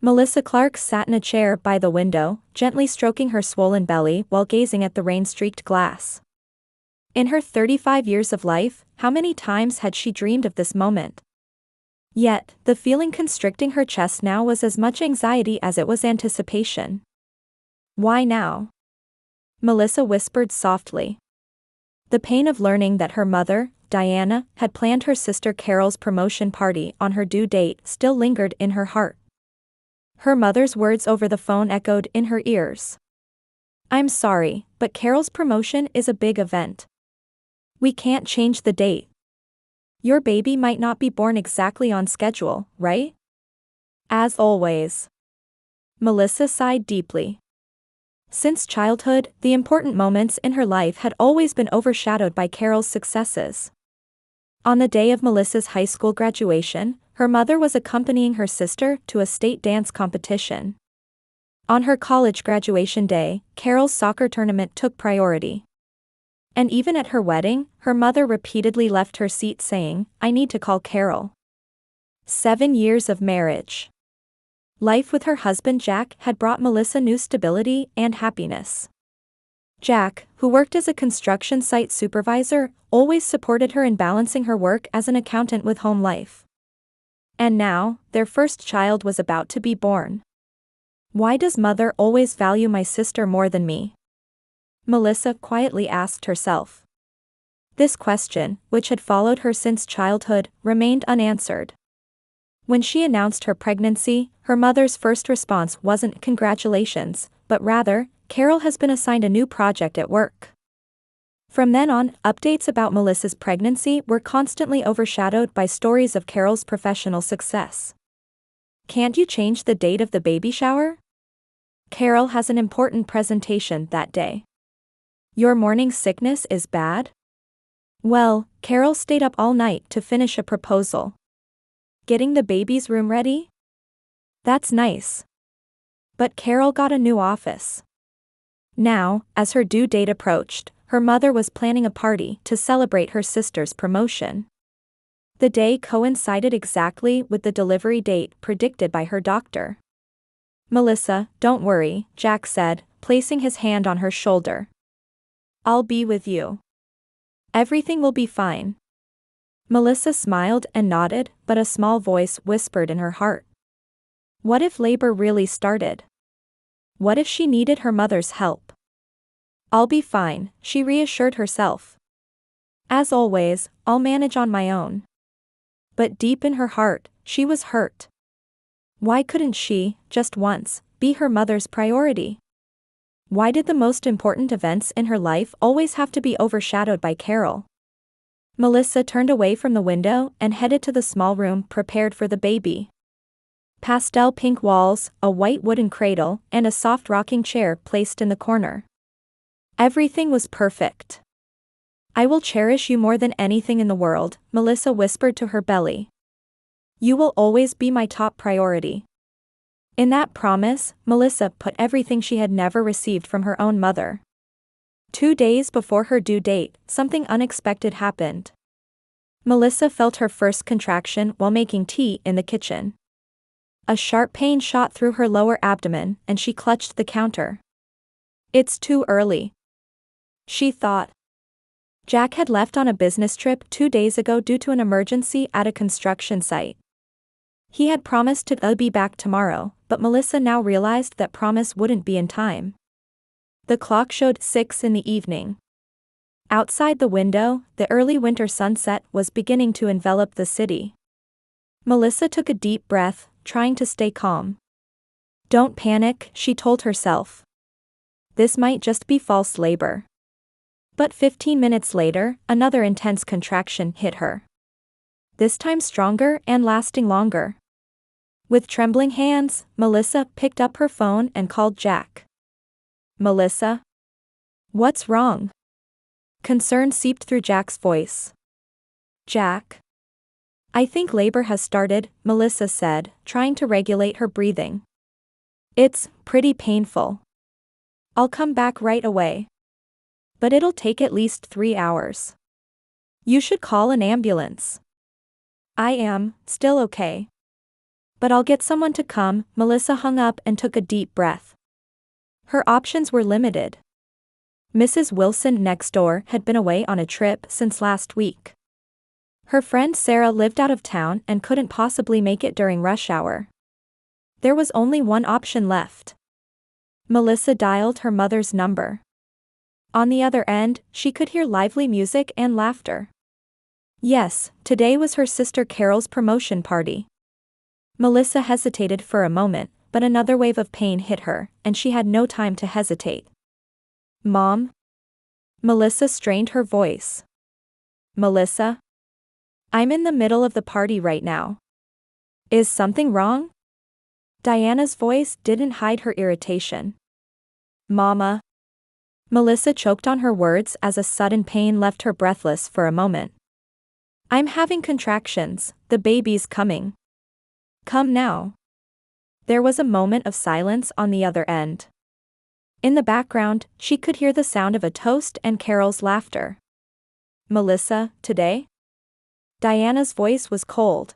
Melissa Clark sat in a chair by the window, gently stroking her swollen belly while gazing at the rain-streaked glass. In her 35 years of life, how many times had she dreamed of this moment? Yet, the feeling constricting her chest now was as much anxiety as it was anticipation. "Why now?" Melissa whispered softly. The pain of learning that her mother, Diana, had planned her sister Carol's promotion party on her due date still lingered in her heart. Her mother's words over the phone echoed in her ears. "I'm sorry, but Carol's promotion is a big event. We can't change the date. Your baby might not be born exactly on schedule, right?" "As always." Melissa sighed deeply. Since childhood, the important moments in her life had always been overshadowed by Carol's successes. On the day of Melissa's high school graduation, her mother was accompanying her sister to a state dance competition. On her college graduation day, Carol's soccer tournament took priority. And even at her wedding, her mother repeatedly left her seat saying, "I need to call Carol." 7 years of marriage. Life with her husband Jack had brought Melissa new stability and happiness. Jack, who worked as a construction site supervisor, always supported her in balancing her work as an accountant with home life. And now, their first child was about to be born. "Why does mother always value my sister more than me?" Melissa quietly asked herself. This question, which had followed her since childhood, remained unanswered. When she announced her pregnancy, her mother's first response wasn't "congratulations," but rather, "Carol has been assigned a new project at work." From then on, updates about Melissa's pregnancy were constantly overshadowed by stories of Carol's professional success. "Can't you change the date of the baby shower? Carol has an important presentation that day." "Your morning sickness is bad?" "Well, Carol stayed up all night to finish a proposal." "Getting the baby's room ready?" "That's nice. But Carol got a new office." Now, as her due date approached, her mother was planning a party to celebrate her sister's promotion. The day coincided exactly with the delivery date predicted by her doctor. "Melissa, don't worry," Jack said, placing his hand on her shoulder. "I'll be with you. Everything will be fine." Melissa smiled and nodded, but a small voice whispered in her heart. What if labor really started? What if she needed her mother's help? "I'll be fine," she reassured herself. "As always, I'll manage on my own." But deep in her heart, she was hurt. Why couldn't she, just once, be her mother's priority? Why did the most important events in her life always have to be overshadowed by Carol? Melissa turned away from the window and headed to the small room prepared for the baby. Pastel pink walls, a white wooden cradle, and a soft rocking chair placed in the corner. Everything was perfect. "I will cherish you more than anything in the world," Melissa whispered to her belly. "You will always be my top priority." In that promise, Melissa put everything she had never received from her own mother. 2 days before her due date, something unexpected happened. Melissa felt her first contraction while making tea in the kitchen. A sharp pain shot through her lower abdomen, and she clutched the counter. "It's too early," she thought. Jack had left on a business trip 2 days ago due to an emergency at a construction site. He had promised to be back tomorrow, but Melissa now realized that promise wouldn't be in time. The clock showed 6 in the evening. Outside the window, the early winter sunset was beginning to envelop the city. Melissa took a deep breath, trying to stay calm. "Don't panic," she told herself. "This might just be false labor." But 15 minutes later, another intense contraction hit her. This time stronger and lasting longer. With trembling hands, Melissa picked up her phone and called Jack. "Melissa? What's wrong?" Concern seeped through Jack's voice. "Jack? I think labor has started," Melissa said, trying to regulate her breathing. "It's pretty painful. I'll come back right away. But it'll take at least 3 hours. You should call an ambulance." "I am still okay." But I'll get someone to come. Melissa hung up and took a deep breath. Her options were limited. Mrs. Wilson next door had been away on a trip since last week. Her friend Sarah lived out of town and couldn't possibly make it during rush hour. There was only one option left. Melissa dialed her mother's number. On the other end, she could hear lively music and laughter. Yes, today was her sister Carol's promotion party. Melissa hesitated for a moment, but another wave of pain hit her, and she had no time to hesitate. Mom? Melissa strained her voice. Melissa? I'm in the middle of the party right now. Is something wrong? Diana's voice didn't hide her irritation. Mama. Melissa choked on her words as a sudden pain left her breathless for a moment. I'm having contractions, the baby's coming. Come now. There was a moment of silence on the other end. In the background, she could hear the sound of a toast and Carol's laughter. Melissa, today? Diana's voice was cold.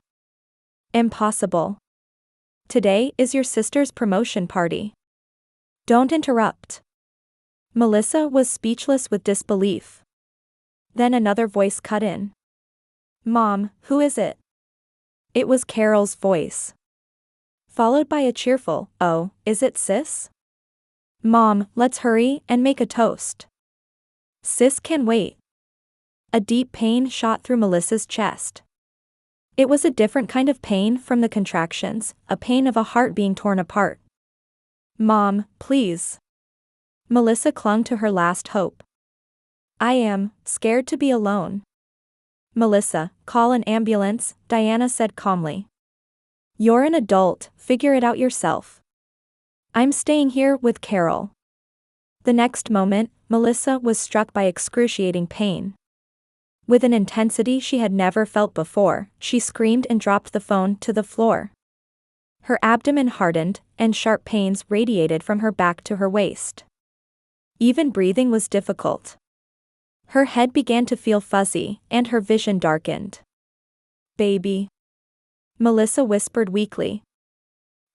Impossible. Today is your sister's promotion party. Don't interrupt. Melissa was speechless with disbelief. Then another voice cut in. Mom, who is it? It was Carol's voice. Followed by a cheerful, oh, is it Sis? Mom, let's hurry and make a toast. Sis can wait. A deep pain shot through Melissa's chest. It was a different kind of pain from the contractions, a pain of a heart being torn apart. Mom, please. Melissa clung to her last hope. I am scared to be alone. Melissa, call an ambulance, Diana said calmly. You're an adult, figure it out yourself. I'm staying here with Carol. The next moment, Melissa was struck by excruciating pain. With an intensity she had never felt before, she screamed and dropped the phone to the floor. Her abdomen hardened, and sharp pains radiated from her back to her waist. Even breathing was difficult. Her head began to feel fuzzy, and her vision darkened. Baby. Melissa whispered weakly.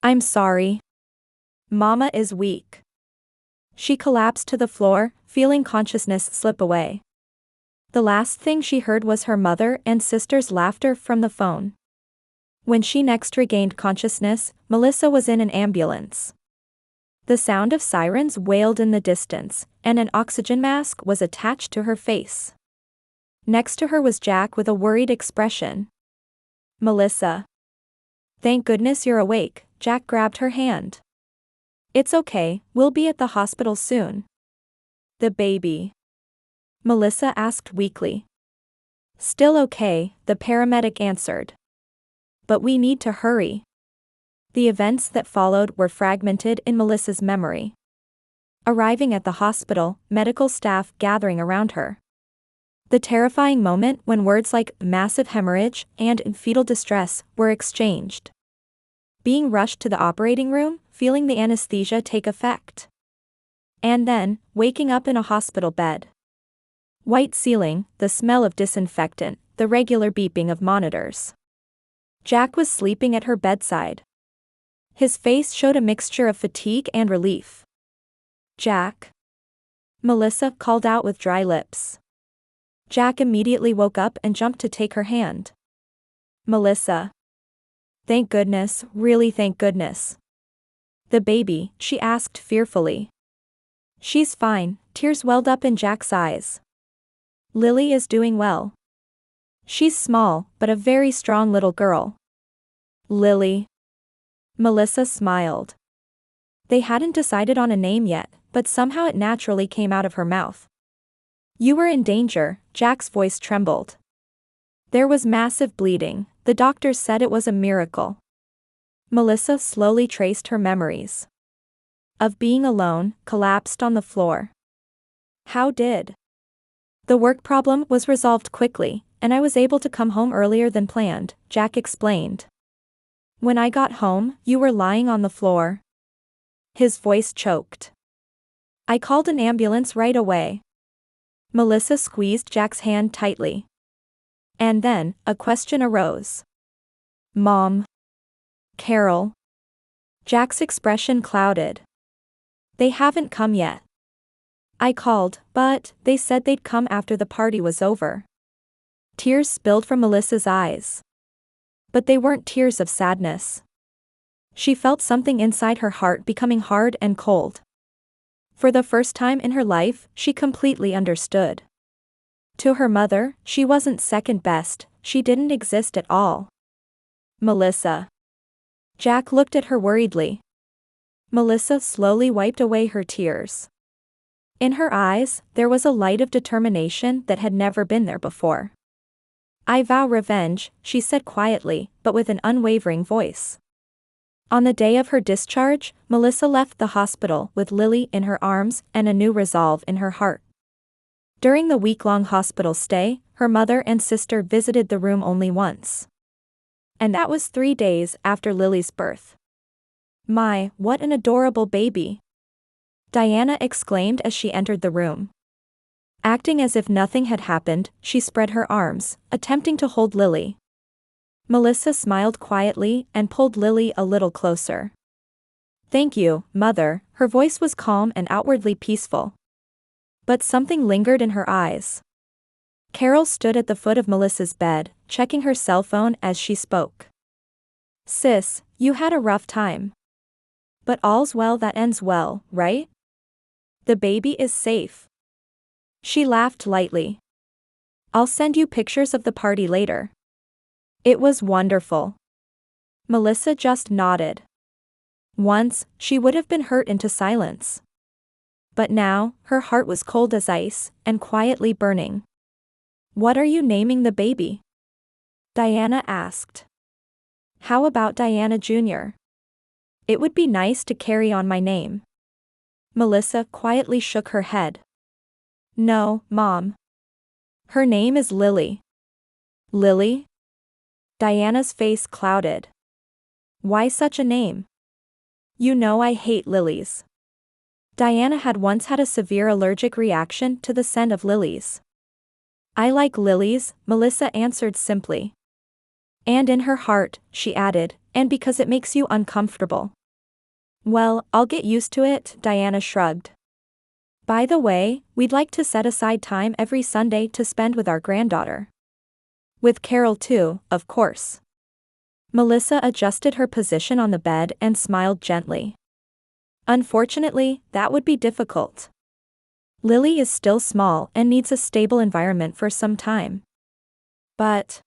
I'm sorry. Mama is weak. She collapsed to the floor, feeling consciousness slip away. The last thing she heard was her mother and sister's laughter from the phone. When she next regained consciousness, Melissa was in an ambulance. The sound of sirens wailed in the distance, and an oxygen mask was attached to her face. Next to her was Jack with a worried expression. Melissa. Thank goodness you're awake, Jack grabbed her hand. It's okay, we'll be at the hospital soon. The baby? Melissa asked weakly. Still okay, the paramedic answered. But we need to hurry. The events that followed were fragmented in Melissa's memory. Arriving at the hospital, medical staff gathering around her. The terrifying moment when words like massive hemorrhage and fetal distress were exchanged. Being rushed to the operating room, feeling the anesthesia take effect. And then, waking up in a hospital bed. White ceiling, the smell of disinfectant, the regular beeping of monitors. Jack was sleeping at her bedside. His face showed a mixture of fatigue and relief. Jack? Melissa called out with dry lips. Jack immediately woke up and jumped to take her hand. Melissa. Thank goodness, really thank goodness. The baby, she asked fearfully. She's fine, tears welled up in Jack's eyes. Lily is doing well. She's small, but a very strong little girl. Lily. Melissa smiled. They hadn't decided on a name yet, but somehow it naturally came out of her mouth. You were in danger, Jack's voice trembled. There was massive bleeding, the doctors said it was a miracle. Melissa slowly traced her memories. Of being alone, collapsed on the floor. How did? The work problem was resolved quickly, and I was able to come home earlier than planned, Jack explained. When I got home, you were lying on the floor. His voice choked. I called an ambulance right away. Melissa squeezed Jack's hand tightly. And then, a question arose. Mom. Carol. Jack's expression clouded. They haven't come yet. I called, but they said they'd come after the party was over. Tears spilled from Melissa's eyes. But they weren't tears of sadness. She felt something inside her heart becoming hard and cold. For the first time in her life, she completely understood. To her mother, she wasn't second best, she didn't exist at all. Melissa. Jack looked at her worriedly. Melissa slowly wiped away her tears. In her eyes, there was a light of determination that had never been there before. I vow revenge, she said quietly, but with an unwavering voice. On the day of her discharge, Melissa left the hospital with Lily in her arms and a new resolve in her heart. During the week-long hospital stay, her mother and sister visited the room only once. And that was 3 days after Lily's birth. My, what an adorable baby! Diana exclaimed as she entered the room. Acting as if nothing had happened, she spread her arms, attempting to hold Lily. Melissa smiled quietly and pulled Lily a little closer. Thank you, Mother, her voice was calm and outwardly peaceful. But something lingered in her eyes. Carol stood at the foot of Melissa's bed, checking her cell phone as she spoke. Sis, you had a rough time. But all's well that ends well, right? The baby is safe. She laughed lightly. I'll send you pictures of the party later. It was wonderful. Melissa just nodded. Once, she would have been hurt into silence. But now, her heart was cold as ice, and quietly burning. What are you naming the baby? Diana asked. How about Diana Jr.? It would be nice to carry on my name. Melissa quietly shook her head. No, Mom. Her name is Lily. Lily? Diana's face clouded. Why such a name? You know I hate lilies. Diana had once had a severe allergic reaction to the scent of lilies. I like lilies, Melissa answered simply. And in her heart, she added, and because it makes you uncomfortable. Well, I'll get used to it, Diana shrugged. By the way, we'd like to set aside time every Sunday to spend with our granddaughter. With Carol too, of course. Melissa adjusted her position on the bed and smiled gently. Unfortunately, that would be difficult. Lily is still small and needs a stable environment for some time. But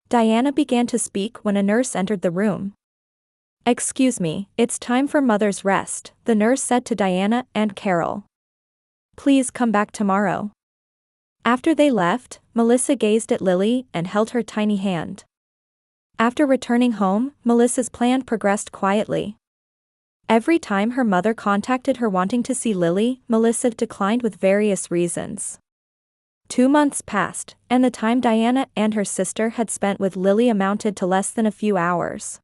Diana began to speak when a nurse entered the room. Excuse me, it's time for Mother's rest, the nurse said to Diana and Carol. Please come back tomorrow. After they left, Melissa gazed at Lily and held her tiny hand. After returning home, Melissa's plan progressed quietly. Every time her mother contacted her wanting to see Lily, Melissa declined with various reasons. 2 months passed, and the time Diana and her sister had spent with Lily amounted to less than a few hours.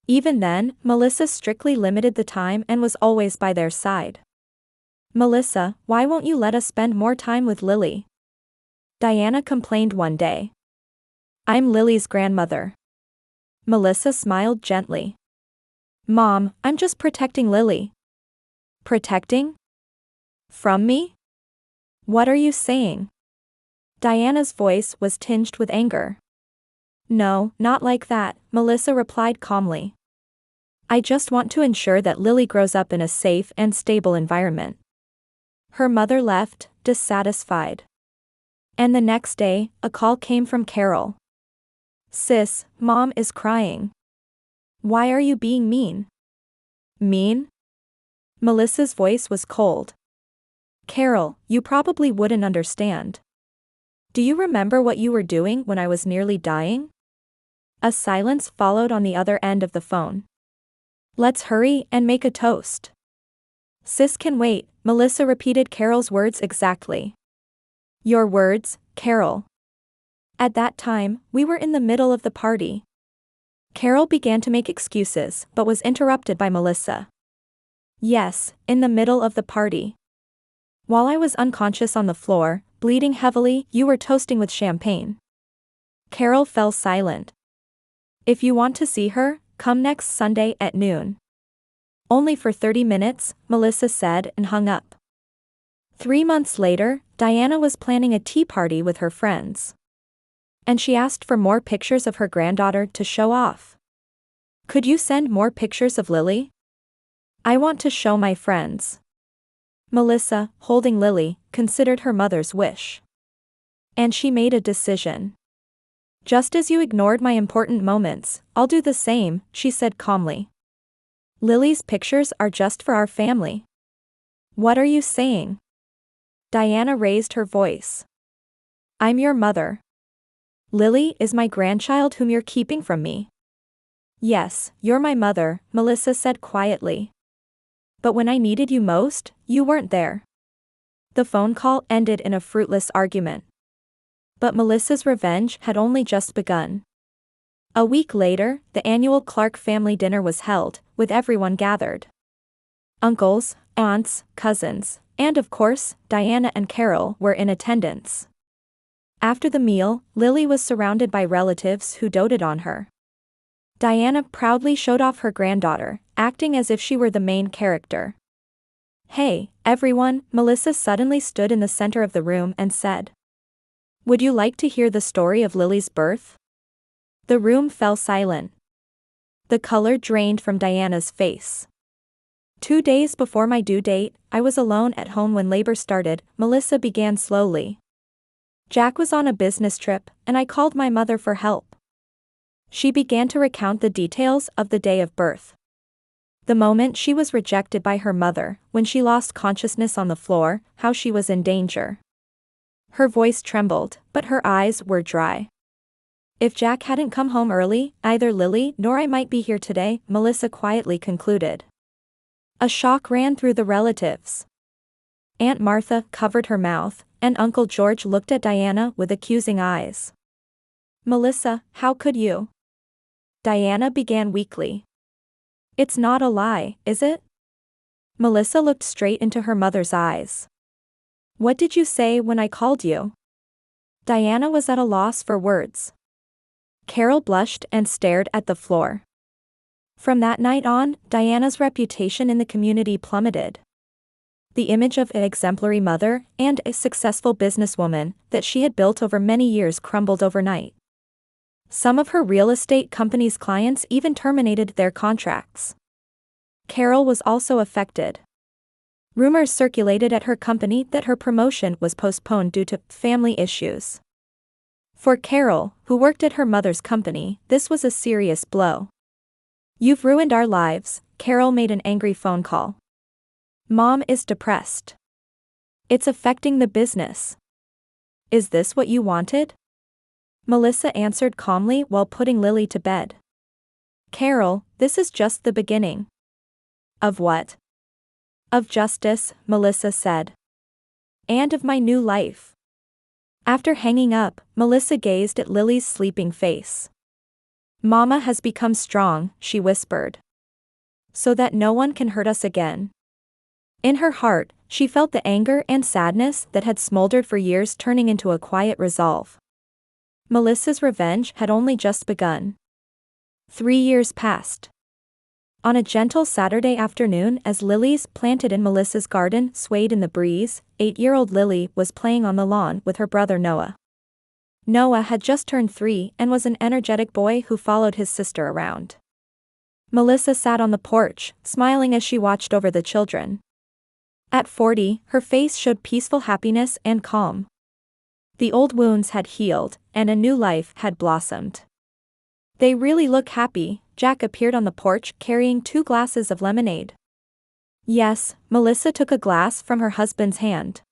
Even then, Melissa strictly limited the time and was always by their side. Melissa, why won't you let us spend more time with Lily? Diana complained one day. I'm Lily's grandmother. Melissa smiled gently. Mom, I'm just protecting Lily. Protecting? From me? What are you saying? Diana's voice was tinged with anger. No, not like that, Melissa replied calmly. I just want to ensure that Lily grows up in a safe and stable environment. Her mother left, dissatisfied. And the next day, a call came from Carol. Sis, Mom is crying. Why are you being mean? Mean? Melissa's voice was cold. Carol, you probably wouldn't understand. Do you remember what you were doing when I was nearly dying? A silence followed on the other end of the phone. Let's hurry and make a toast. Sis can wait, Melissa repeated Carol's words exactly. Your words, Carol. At that time, we were in the middle of the party. Carol began to make excuses but was interrupted by Melissa. Yes, in the middle of the party. While I was unconscious on the floor, bleeding heavily, you were toasting with champagne. Carol fell silent. If you want to see her, come next Sunday at noon. Only for 30 minutes, Melissa said and hung up. 3 months later, Diana was planning a tea party with her friends. And she asked for more pictures of her granddaughter to show off. Could you send more pictures of Lily? I want to show my friends. Melissa, holding Lily, considered her mother's wish. And she made a decision. Just as you ignored my important moments, I'll do the same, she said calmly. Lily's pictures are just for our family. What are you saying? Diana raised her voice. I'm your mother. Lily is my grandchild whom you're keeping from me. Yes, you're my mother, Melissa said quietly. But when I needed you most, you weren't there. The phone call ended in a fruitless argument. But Melissa's revenge had only just begun. A week later, the annual Clark family dinner was held, with everyone gathered. Uncles, aunts, cousins, and of course, Diana and Carol were in attendance. After the meal, Lily was surrounded by relatives who doted on her. Diana proudly showed off her granddaughter, acting as if she were the main character. Hey, everyone, Melissa suddenly stood in the center of the room and said. Would you like to hear the story of Lily's birth? The room fell silent. The color drained from Diana's face. 2 days before my due date, I was alone at home when labor started, Melissa began slowly. Jack was on a business trip, and I called my mother for help. She began to recount the details of the day of birth. The moment she was rejected by her mother, when she lost consciousness on the floor, how she was in danger. Her voice trembled, but her eyes were dry. If Jack hadn't come home early, either Lily nor I might be here today, Melissa quietly concluded. A shock ran through the relatives. Aunt Martha covered her mouth, and Uncle George looked at Diana with accusing eyes. Melissa, how could you? Diana began weakly. It's not a lie, is it? Melissa looked straight into her mother's eyes. What did you say when I called you? Diana was at a loss for words. Carol blushed and stared at the floor. From that night on, Diana's reputation in the community plummeted. The image of an exemplary mother and a successful businesswoman that she had built over many years crumbled overnight. Some of her real estate company's clients even terminated their contracts. Carol was also affected. Rumors circulated at her company that her promotion was postponed due to family issues. For Carol, who worked at her mother's company, this was a serious blow. You've ruined our lives, Carol made an angry phone call. Mom is depressed. It's affecting the business. Is this what you wanted? Melissa answered calmly while putting Lily to bed. Carol, this is just the beginning. Of what? Of justice, Melissa said. And of my new life. After hanging up, Melissa gazed at Lily's sleeping face. Mama has become strong, she whispered. So that no one can hurt us again. In her heart, she felt the anger and sadness that had smoldered for years turning into a quiet resolve. Melissa's revenge had only just begun. 3 years passed. On a gentle Saturday afternoon, as lilies planted in Melissa's garden swayed in the breeze, 8-year-old Lily was playing on the lawn with her brother Noah. Noah had just turned 3 and was an energetic boy who followed his sister around. Melissa sat on the porch, smiling as she watched over the children. At 40, her face showed peaceful happiness and calm. The old wounds had healed, and a new life had blossomed. They really look happy. Jack appeared on the porch carrying 2 glasses of lemonade. Yes, Melissa took a glass from her husband's hand.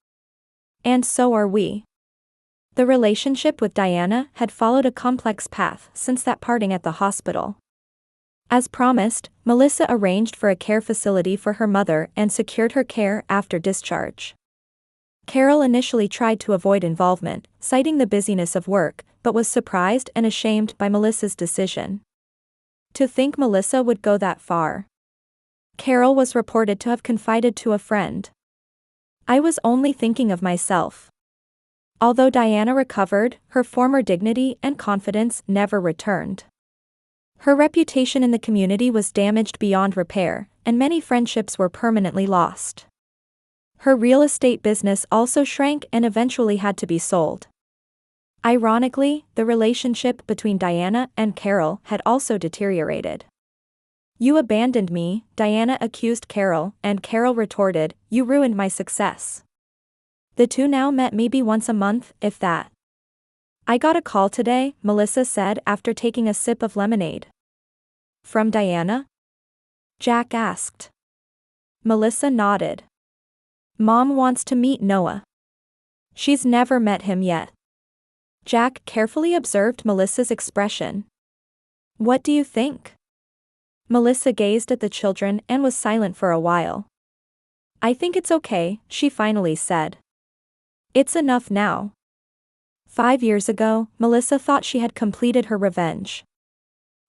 And so are we. The relationship with Diana had followed a complex path since that parting at the hospital. As promised, Melissa arranged for a care facility for her mother and secured her care after discharge. Carol initially tried to avoid involvement, citing the busyness of work, but was surprised and ashamed by Melissa's decision. To think Melissa would go that far. Carol was reported to have confided to a friend. I was only thinking of myself. Although Diana recovered, her former dignity and confidence never returned. Her reputation in the community was damaged beyond repair, and many friendships were permanently lost. Her real estate business also shrank and eventually had to be sold. Ironically, the relationship between Diana and Carol had also deteriorated. "You abandoned me," Diana accused Carol, and Carol retorted, "You ruined my success." The two now met maybe once a month, if that. "I got a call today," Melissa said after taking a sip of lemonade. "From Diana?" Jack asked. Melissa nodded. "Mom wants to meet Noah. She's never met him yet." Jack carefully observed Melissa's expression. "What do you think?" Melissa gazed at the children and was silent for a while. "I think it's okay," she finally said. "It's enough now." 5 years ago, Melissa thought she had completed her revenge.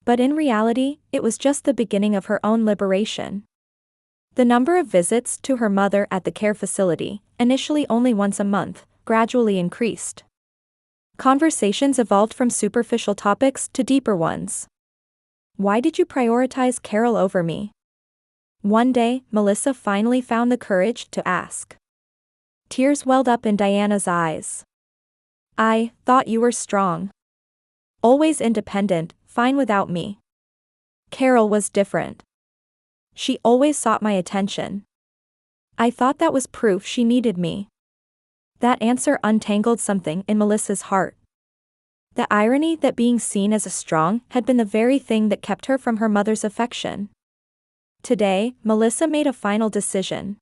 But in reality, it was just the beginning of her own liberation. The number of visits to her mother at the care facility, initially only once a month, gradually increased. Conversations evolved from superficial topics to deeper ones. "Why did you prioritize Carol over me?" One day, Melissa finally found the courage to ask. Tears welled up in Diana's eyes. "I thought you were strong. Always independent, fine without me. Carol was different. She always sought my attention. I thought that was proof she needed me." That answer untangled something in Melissa's heart. The irony that being seen as a strong had been the very thing that kept her from her mother's affection. Today, Melissa made a final decision.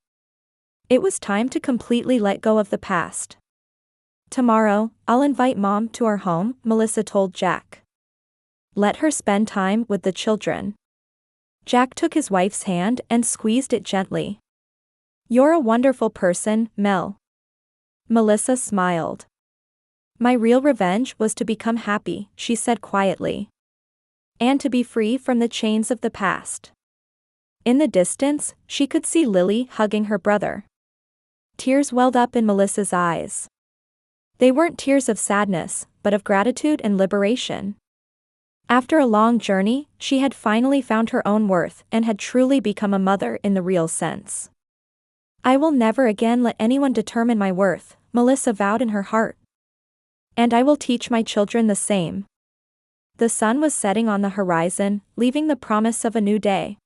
It was time to completely let go of the past. "Tomorrow, I'll invite Mom to our home," Melissa told Jack. "Let her spend time with the children." Jack took his wife's hand and squeezed it gently. "You're a wonderful person, Mel." Melissa smiled. "My real revenge was to become happy," she said quietly. "And to be free from the chains of the past." In the distance, she could see Lily hugging her brother. Tears welled up in Melissa's eyes. They weren't tears of sadness, but of gratitude and liberation. After a long journey, she had finally found her own worth and had truly become a mother in the real sense. "I will never again let anyone determine my worth," Melissa vowed in her heart. "And I will teach my children the same." The sun was setting on the horizon, leaving the promise of a new day.